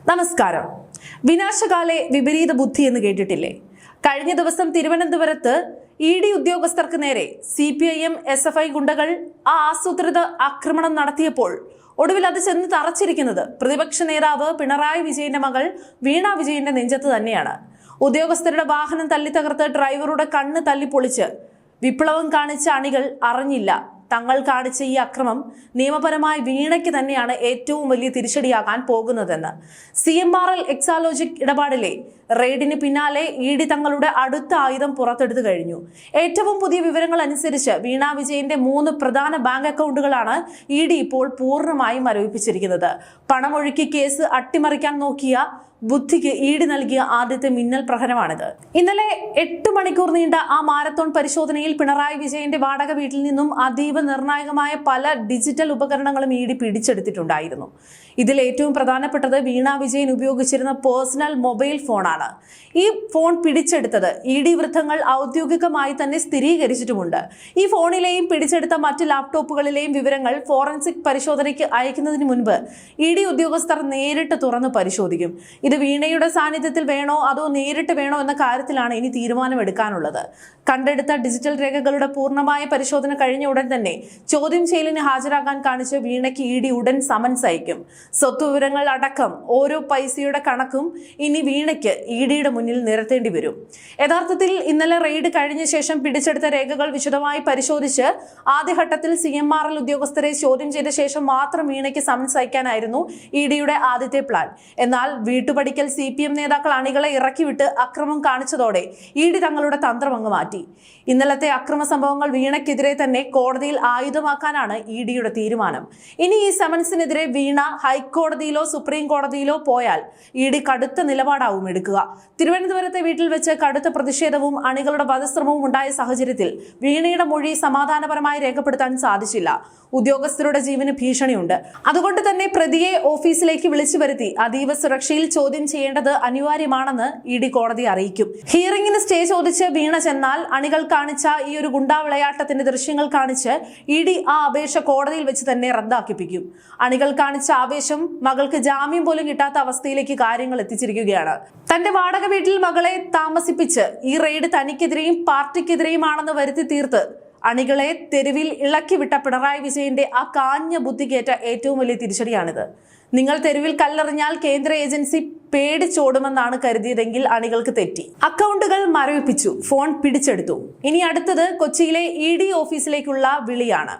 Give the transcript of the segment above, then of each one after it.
നമസ്കാരം. വിനാശകാലെ വിപരീത ബുദ്ധി എന്ന് കേട്ടിട്ടില്ലേ? കഴിഞ്ഞ ദിവസം തിരുവനന്തപുരത്ത് ഇഡി ഉദ്യോഗസ്ഥർക്ക് നേരെ CPIM SFI ഗുണ്ടകൾ ആസൂത്രിത ആക്രമണം നടത്തിയപ്പോൾ ഒടുവിൽ അത് ചെന്ന് തറച്ചിരിക്കുന്നത് പ്രതിപക്ഷ നേതാവ് പിണറായി വിജയന്റെ മകൾ വീണ വിജയന്റെ നെഞ്ചത്ത് തന്നെയാണ്. ഉദ്യോഗസ്ഥരുടെ വാഹനം തല്ലി തകർത്ത് ഡ്രൈവറുടെ കണ്ണ് തല്ലി പൊളിച്ച് വിപ്ലവം കാണിച്ച അണികൾ അറിഞ്ഞില്ല തങ്ങൾ കാണിച്ച ഈ അക്രമം നിയമപരമായി വീണയ്ക്ക് തന്നെയാണ് ഏറ്റവും വലിയ തിരിച്ചടിയാകാൻ പോകുന്നതെന്ന്. CMRL എക്സാലോജിക് ഇടപാടിലെ റെയ്ഡിന് പിന്നാലെ ഇഡി തങ്ങളുടെ അടുത്ത ആയുധം പുറത്തെടുത്തു കഴിഞ്ഞു. ഏറ്റവും പുതിയ വിവരങ്ങൾ അനുസരിച്ച് വീണ വിജയന്റെ 3 പ്രധാന ബാങ്ക് അക്കൗണ്ടുകളാണ് ഇഡി ഇപ്പോൾ പൂർണ്ണമായും മരവിപ്പിച്ചിരിക്കുന്നത്. പണമൊഴുക്കി കേസ് അട്ടിമറിക്കാൻ നോക്കിയ ബുദ്ധിക്ക് ഇഡി നൽകിയ ആദ്യത്തെ മിന്നൽ പ്രഹരമാണിത്. ഇന്നലെ 8 മണിക്കൂർ നീണ്ട ആ മാരത്തോൺ പരിശോധനയിൽ പിണറായി വിജയന്റെ വാടക വീട്ടിൽ നിന്നും അതീവ നിർണായകമായ പല ഡിജിറ്റൽ ഉപകരണങ്ങളും ഇഡി പിടിച്ചെടുത്തിട്ടുണ്ടായിരുന്നു. ഇതിൽ ഏറ്റവും പ്രധാനപ്പെട്ടത് വീണ വിജയൻ ഉപയോഗിച്ചിരുന്ന പേഴ്സണൽ മൊബൈൽ ഫോണാണ്. ഈ ഫോൺ പിടിച്ചെടുത്തത് ഇഡി വൃത്തങ്ങൾ ഔദ്യോഗികമായി തന്നെ സ്ഥിരീകരിച്ചിട്ടുമുണ്ട്. ഈ ഫോണിലെയും പിടിച്ചെടുത്ത മറ്റ് ലാപ്ടോപ്പുകളിലെയും വിവരങ്ങൾ ഫോറൻസിക് പരിശോധനയ്ക്ക് അയക്കുന്നതിന് മുൻപ് ഇഡി ഉദ്യോഗസ്ഥർ നേരിട്ട് തുറന്ന് പരിശോധിക്കും. ഇത് വീണയുടെ സാന്നിധ്യത്തിൽ വേണോ അതോ നേരിട്ട് വേണോ എന്ന കാര്യത്തിലാണ് ഇനി തീരുമാനമെടുക്കാനുള്ളത്. കണ്ടെടുത്ത ഡിജിറ്റൽ രേഖകളുടെ പൂർണ്ണമായ പരിശോധന കഴിഞ്ഞ ഉടൻ തന്നെ ചോദ്യം ചെയ്യലിന് ഹാജരാകാൻ കാണിച്ച് വീണയ്ക്ക് ഇഡി ഉടൻ സമൻസ് അയക്കും. സ്വത്ത് വിവരങ്ങൾ അടക്കം ഓരോ പൈസയുടെ കണക്കും ഇനി വീണയ്ക്ക് ഇഡിയുടെ മുന്നിൽ നിരത്തേണ്ടി വരും. യഥാർത്ഥത്തിൽ ഇന്നലെ റെയ്ഡ് കഴിഞ്ഞ ശേഷം പിടിച്ചെടുത്ത രേഖകൾ വിശദമായി പരിശോധിച്ച് ആദ്യഘട്ടത്തിൽ CMRL ഉദ്യോഗസ്ഥരെ ചോദ്യം ചെയ്ത ശേഷം മാത്രം വീണയ്ക്ക് സമൻസ് അയക്കാനായിരുന്നു ഇഡിയുടെ ആദ്യത്തെ പ്ലാൻ. എന്നാൽ വീട്ടുപടിക്കൽ CPM നേതാക്കൾ അണികളെ ഇറക്കിവിട്ട് അക്രമം കാണിച്ചതോടെ ഇഡി തങ്ങളുടെ തന്ത്രമങ്ങ് മാറ്റി. ഇന്നലത്തെ അക്രമ സംഭവങ്ങൾ വീണയ്ക്കെതിരെ തന്നെ കോടതിയിൽ ആയുധമാക്കാനാണ് ഇഡിയുടെ തീരുമാനം. ഇനി ഈ സമൻസിനെതിരെ വീണ ഹൈക്കോടതിയിലോ സുപ്രീം കോടതിയിലോ പോയാൽ ഇഡി കടുത്ത നിലപാടാവും എടുക്കുക. തിരുവനന്തപുരത്തെ വീട്ടിൽ വെച്ച് കടുത്ത പ്രതിഷേധവും അണികളുടെ വധശ്രമവും ഉണ്ടായ സാഹചര്യത്തിൽ വീണയുടെ മൊഴി സമാധാനപരമായി രേഖപ്പെടുത്താൻ സാധിച്ചില്ല. ഉദ്യോഗസ്ഥരുടെ ജീവന് ഭീഷണിയുണ്ട്. അതുകൊണ്ട് തന്നെ പ്രതിയെ ഓഫീസിലേക്ക് വിളിച്ചു വരുത്തി അതീവ സുരക്ഷയിൽ ചോദ്യം ചെയ്യേണ്ടത് അനിവാര്യമാണെന്ന് ഇഡി കോടതിയെ അറിയിക്കും. ഹിയറിംഗിന് സ്റ്റേ ചോദിച്ച് വീണ ചെന്നാൽ അണികൾ കാണിച്ച ഈ ഒരു ഗുണ്ടാ വിളയാട്ടത്തിന്റെ ദൃശ്യങ്ങൾ കാണിച്ച് ഇഡി ആ അപേക്ഷ കോടതിയിൽ വെച്ച് തന്നെ റദ്ദാക്കിപ്പിക്കും. അണികൾ കാണിച്ച ആവേശം മകൾക്ക് ജാമ്യം പോലും കിട്ടാത്ത അവസ്ഥയിലേക്ക് കാര്യങ്ങൾ എത്തിച്ചിരിക്കുകയാണ്. തന്റെ വാടക വീട്ടിൽ മകളെ താമസിപ്പിച്ച് ഈ റെയ്ഡ് തനിക്കെതിരെയും പാർട്ടിക്കെതിരെയുമാണെന്ന് വരുത്തി തീർത്ത് അണികളെ തെരുവിൽ ഇളക്കിവിട്ട പിണറായി വിജയന്റെ ആ കാഞ്ഞ ബുദ്ധിക്കേറ്റ ഏറ്റവും വലിയ തിരിച്ചടിയാണിത്. നിങ്ങൾ തെരുവിൽ കല്ലെറിഞ്ഞാൽ കേന്ദ്ര ഏജൻസി പേടിച്ചോടുമെന്നാണ് കരുതിയതെങ്കിൽ അണികൾക്ക് തെറ്റി. അക്കൗണ്ടുകൾ മരവിപ്പിച്ചു, ഫോൺ പിടിച്ചെടുത്തു. ഇനി അടുത്തത് കൊച്ചിയിലെ ഇഡി ഓഫീസിലേക്കുള്ള വിളിയാണ്.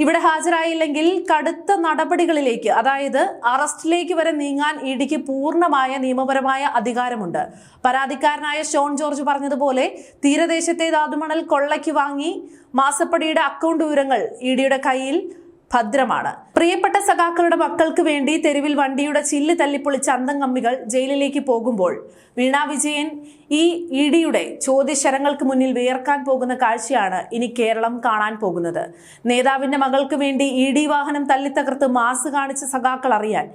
ഇവിടെ ഹാജരായില്ലെങ്കിൽ കടുത്ത നടപടികളിലേക്ക്, അതായത് അറസ്റ്റിലേക്ക് വരെ നീങ്ങാൻ ഇഡിക്ക് പൂർണ്ണമായ നിയമപരമായ അധികാരമുണ്ട്. പരാതിക്കാരനായ ഷോൺ ജോർജ് പറഞ്ഞതുപോലെ തീരദേശത്തെ ധാതുമണൽ കൊള്ളയ്ക്ക് വാങ്ങി മാസപ്പടിയുടെ അക്കൗണ്ട് വിവരങ്ങൾ ഇഡിയുടെ കയ്യിൽ ഭദ്രമാണ്. പ്രിയപ്പെട്ട സഖാക്കളുടെ മക്കൾക്ക് വേണ്ടി തെരുവിൽ വണ്ടിയുടെ ചില്ല് തല്ലിപ്പൊളിച്ച അന്തംകമ്മികൾ ജയിലിലേക്ക് പോകുമ്പോൾ വീണ വിജയൻ ഈ ഇഡിയുടെ ചോദ്യശരങ്ങൾക്ക് മുന്നിൽ വിയർക്കാൻ പോകുന്ന കാഴ്ചയാണ് ഇനി കേരളം കാണാൻ പോകുന്നത്. നേതാവിന്റെ മകൾക്ക് വേണ്ടി ഇഡി വാഹനം തല്ലിത്തകർത്ത് മാസ് കാണിച്ച സഖാക്കൾ അറിയാൻ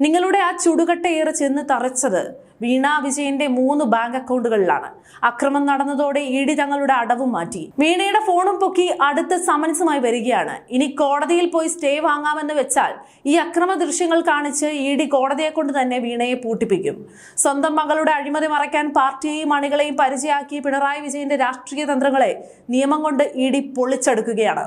നിങ്ങളുടെ ആ ചുടുകട്ടയേറെ ചെന്ന് തറച്ചത് വീണ വിജയന്റെ 3 ബാങ്ക് അക്കൗണ്ടുകളിലാണ്. അക്രമം നടന്നതോടെ ഇഡി തങ്ങളുടെ അടവും മാറ്റി. വീണയുടെ ഫോണും പൊക്കി അടുത്ത സമൻസുമായി വരികയാണ്. ഇനി കോടതിയിൽ പോയി സ്റ്റേ വാങ്ങാമെന്ന് വെച്ചാൽ ഈ അക്രമ ദൃശ്യങ്ങൾ കാണിച്ച് ഇഡി കോടതിയെ കൊണ്ട് തന്നെ വീണയെ പൂട്ടിപ്പിക്കും. സ്വന്തം മകളുടെ അഴിമതി മറയ്ക്കാൻ പാർട്ടിയെയും അണികളെയും പരിചയമാക്കി പിണറായി വിജയന്റെ രാഷ്ട്രീയ തന്ത്രങ്ങളെ നിയമം കൊണ്ട് ഇഡി പൊളിച്ചെടുക്കുകയാണ്.